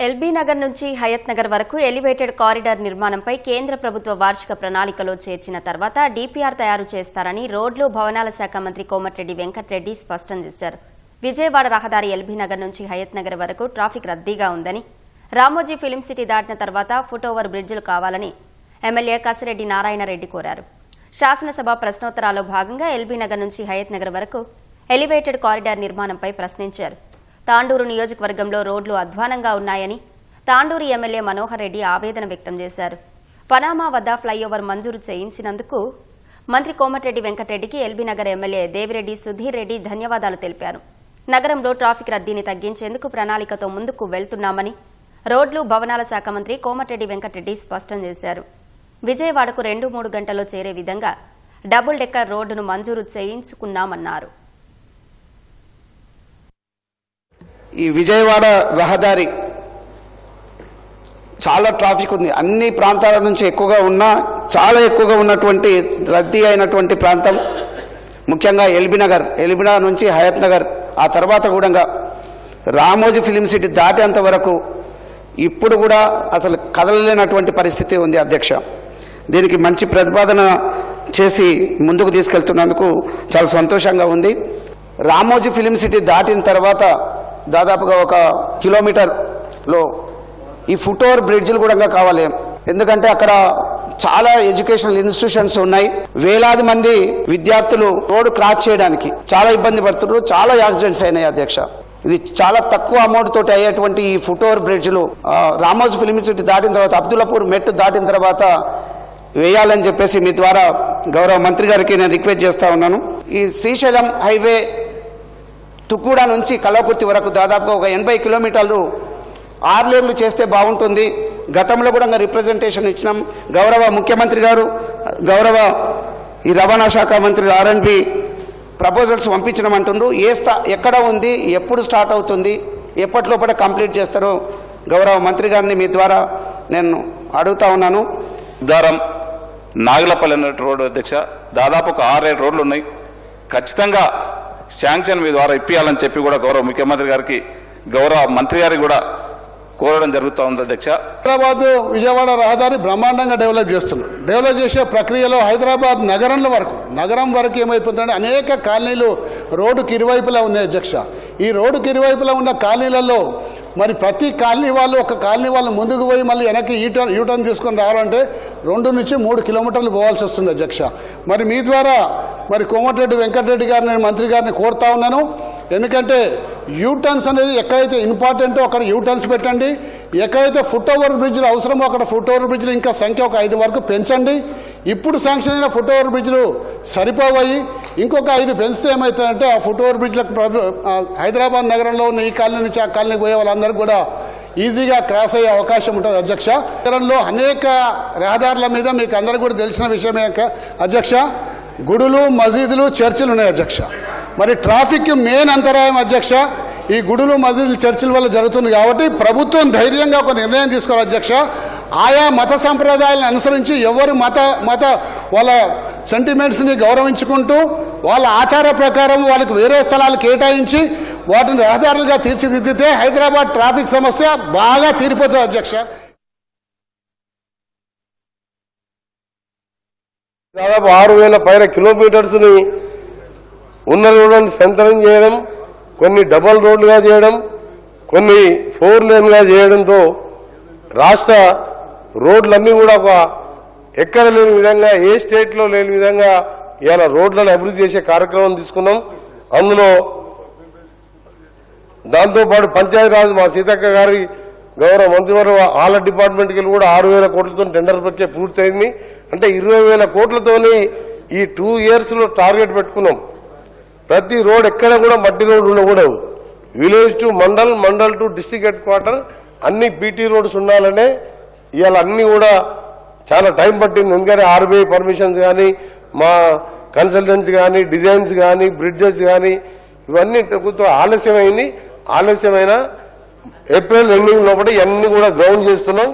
LB Nagar నుంచి హయత్ నగర్ వరకు elevated corridor నిర్మాణంపై కేంద్ర ప్రభుత్వ వార్షిక ప్రణాళికలో చేర్చిన తర్వాత డీపీఆర్ తయారు చేస్తారని రోడ్లు భవనాల శాఖ మంత్రి కోమటిరెడ్డి వెంకటరెడ్డి స్పష్టం చేశారు. విజయవాడ రహదారి ఎల్బీ నగర్ నుంచి హయత్ నగర్ వరకు ట్రాఫిక్ రద్దీగా ఉందని, రామోజీ ఫిలిం సిటీ దాటిన తర్వాత ఫుట్ఓవర్ బ్రిడ్జిలు కావాలని ఎమ్మెల్యే కసిరెడ్డి నారాయణరెడ్డి కోరారు. శాసనసభ ప్రశ్నోత్తరాల్లో భాగంగా ఎల్బీ నగర్ నుంచి హయత్ నగర్ వరకు ఎలివేటెడ్ కారిడార్ నిర్మాణంపై ప్రశ్నించారు. తాండూరు నియోజకవర్గంలో రోడ్లు అధ్వానంగా ఉన్నాయని తాండూరు ఎమ్మెల్యే మనోహర్ రెడ్డి ఆవేదన వ్యక్తం చేశారు. పనామా వద్ద ఫ్లైఓవర్ మంజూరు చేయించినందుకు మంత్రి కోమటిరెడ్డి వెంకటరెడ్డికి ఎల్బీ నగర్ ఎమ్మెల్యే దేవిరెడ్డి సుధీర్ రెడ్డి ధన్యవాదాలు తెలిపారు. నగరంలో ట్రాఫిక్ రద్దీని తగ్గించేందుకు ప్రణాళికతో ముందుకు వెళ్తున్నామని రోడ్లు భవనాల శాఖ మంత్రి కోమటిరెడ్డి వెంకటరెడ్డి స్పష్టం చేశారు. విజయవాడకు 2-3 గంటల్లో చేరే విధంగా డబుల్ డెక్కర్ రోడ్డును మంజూరు చేయించుకున్నామన్నారు. ఈ విజయవాడ రహదారి చాలా ట్రాఫిక్ ఉంది. అన్ని ప్రాంతాల నుంచి చాలా ఎక్కువగా ఉన్నటువంటి రద్దీ అయినటువంటి ప్రాంతం ముఖ్యంగా ఎల్బీ నగర్ నుంచి హయత్ నగర్, ఆ తర్వాత కూడా రామోజీ ఫిలిం సిటీ దాటేంత వరకు ఇప్పుడు కూడా అసలు కదలలేనటువంటి పరిస్థితి ఉంది. అధ్యక్ష, దీనికి మంచి ప్రతిపాదన చేసి ముందుకు తీసుకెళ్తున్నందుకు చాలా సంతోషంగా ఉంది. రామోజీ ఫిలిం సిటీ దాటిన తర్వాత దాదాపుగా 1 కిలోమీటర్లో ఈ ఫుట్ఓవర్ బ్రిడ్జిలు కూడా కావాలి. ఎందుకంటే అక్కడ చాలా ఎడ్యుకేషనల్ ఇన్స్టిట్యూషన్స్ ఉన్నాయి. వేలాది మంది విద్యార్థులు రోడ్డు క్రాస్ చేయడానికి చాలా ఇబ్బంది పడుతున్నారు. చాలా యాక్సిడెంట్స్ అయినాయి. అధ్యక్ష, ఇది చాలా తక్కువ అమౌంట్ తోటి అయ్యేటువంటి ఈ ఫుట్ఓవర్ బ్రిడ్జిలు రామోజీ ఫిలిం సిటీ దాటిన తర్వాత అబ్దుల్లాపూర్ మెట్టు దాటిన తర్వాత వేయాలని చెప్పేసి మీ ద్వారా గౌరవ మంత్రి గారికి నేను రిక్వెస్ట్ చేస్తా ఉన్నాను. ఈ శ్రీశైలం హైవే తుక్కుడ నుంచి కల్వకుర్తి వరకు దాదాపుగా 80 కిలోమీటర్లు 6 లేన్లు చేస్తే బాగుంటుంది. గతంలో కూడా రిప్రజెంటేషన్ ఇచ్చినాం. గౌరవ ముఖ్యమంత్రి గారు, గౌరవ ఈ రవాణా శాఖ మంత్రి R&B ప్రపోజల్స్ పంపించమంటుండ్రు. ఎక్కడ ఉంది, ఎప్పుడు స్టార్ట్ అవుతుంది, ఎప్పటిలోపల కంప్లీట్ చేస్తారో గౌరవ మంత్రి గారిని మీ ద్వారా నేను అడుగుతా ఉన్నాను. ఉదారం నాగులపల్లి అన్నట్టు రోడ్డు అధ్యక్ష, దాదాపు 6-7 రోడ్లు ఉన్నాయి. ఖచ్చితంగా శాంక్షన్ మీ ద్వారా ఇప్పియాలని చెప్పి కూడా గౌరవ ముఖ్యమంత్రి గారికి, గౌరవ మంత్రి గారికి కూడా కోరడం జరుగుతూ ఉంది. అధ్యక్ష, హైదరాబాద్ విజయవాడ రహదారి బ్రహ్మాండంగా డెవలప్ చేస్తున్నారు. డెవలప్ చేసే ప్రక్రియలో హైదరాబాద్ నగరం వరకు ఏమైపోతుందంటే అనేక కాలనీలు రోడ్డుకి ఇరువైపులా ఉన్నాయి. అధ్యక్ష, ఈ రోడ్డుకి ఇరువైపులా ఉన్న కాలనీలలో మరి ప్రతి కాలనీ వాళ్ళు ఒక కాలనీ వాళ్ళు ముందుకు పోయి మళ్ళీ వెనక్కి యూటర్న్ తీసుకొని రావాలంటే 2 నుంచి 3 కిలోమీటర్లు పోవాల్సి వస్తుంది. అధ్యక్ష, మరి మీ ద్వారా మరి కోమటిరెడ్డి వెంకటరెడ్డి గారిని, మంత్రి గారిని కోరుతా ఉన్నాను. ఎందుకంటే యూటర్న్స్ అనేది ఎక్కడైతే ఇంపార్టెంటో అక్కడ యూటర్న్స్ పెట్టండి. ఎక్కడైతే ఫుట్ ఓవర్ బ్రిడ్జ్లు అవసరమో అక్కడ ఫుట్ ఓవర్ బ్రిడ్జ్లు ఇంకా సంఖ్య 5 వరకు పెంచండి. ఇప్పుడు శాంక్షన్ అయిన ఫుట్ ఓవర్ బ్రిడ్జ్లు సరిపోయి ఇంకొక 5 పెంచితే ఏమవుతుందంటే ఆ ఫుట్ ఓవర్ బ్రిడ్జ్లకు హైదరాబాద్ నగరంలో ఉన్న ఈ కాలనీ నుంచి ఆ కాలనీకి పోయే వాళ్ళందరికీ కూడా ఈజీగా క్రాస్ అయ్యే అవకాశం ఉంటుంది. అధ్యక్ష, నగరంలో అనేక రహదారుల మీద మీకు అందరికీ కూడా తెలిసిన విషయమే అధ్యక్ష, గుడులు, మసీదులు, చర్చిలు ఉన్నాయి. అధ్యక్ష, మరి ట్రాఫిక్ మెయిన్ అంతరాయం అధ్యక్ష ఈ గుడులు, మసీదులు, చర్చిల వల్ల జరుగుతుంది. కాబట్టి ప్రభుత్వం ధైర్యంగా ఒక నిర్ణయం తీసుకోవాలి. అధ్యక్ష, ఆయా మత సంప్రదాయాలను అనుసరించి ఎవరు మత వాళ్ళ సెంటిమెంట్స్ని గౌరవించుకుంటూ వాళ్ళ ఆచార ప్రకారం వాళ్ళకి వేరే స్థలాలు కేటాయించి వాటిని రహదారులుగా తీర్చిదిద్దితే హైదరాబాద్ ట్రాఫిక్ సమస్య బాగా తీరిపోతుంది. అధ్యక్ష, దాదాపు 6,000 పైన కిలోమీటర్స్ని ఉన్న రోడ్లను సెంటరింగ్ చేయడం, కొన్ని డబల్ రోడ్లుగా చేయడం, కొన్ని 4 లేన్గా చేయడంతో రాష్ట్ర రోడ్లన్నీ కూడా ఎక్కడ లేని విధంగా, ఏ స్టేట్లో లేని విధంగా ఇవాళ రోడ్లను అభివృద్ధి చేసే కార్యక్రమం తీసుకున్నాం. అందులో దాంతోపాటు పంచాయతీరాజ్ మా సీతక్క గారి గౌరవ మంత్రివర్గ వాళ్ళ డిపార్ట్మెంట్కి వెళ్ళి కూడా 6,000 కోట్లతో టెండర్ ప్రక్రియ పూర్తయింది. అంటే 20,000 కోట్లతోని ఈ 2 ఇయర్స్లో టార్గెట్ పెట్టుకున్నాం. ప్రతి రోడ్ ఎక్కడ కూడా మట్టి రోడ్డు ఉండకూడదు. Village to mandal to district head quarter అన్ని బీటీ రోడ్స్ ఉండాలనే ఇవాళ అన్ని కూడా చాలా టైం పట్టింది. ఎందుకంటే RBI పర్మిషన్స్ కానీ, మా కన్సల్టెన్స్ కానీ, డిజైన్స్ కానీ, బ్రిడ్జెస్ కానీ ఇవన్నీ కొంచెం ఆలస్యమైన ఏప్రిల్ ఎండింగ్ లోపల ఇవన్నీ కూడా గ్రౌండ్ చేస్తున్నాం.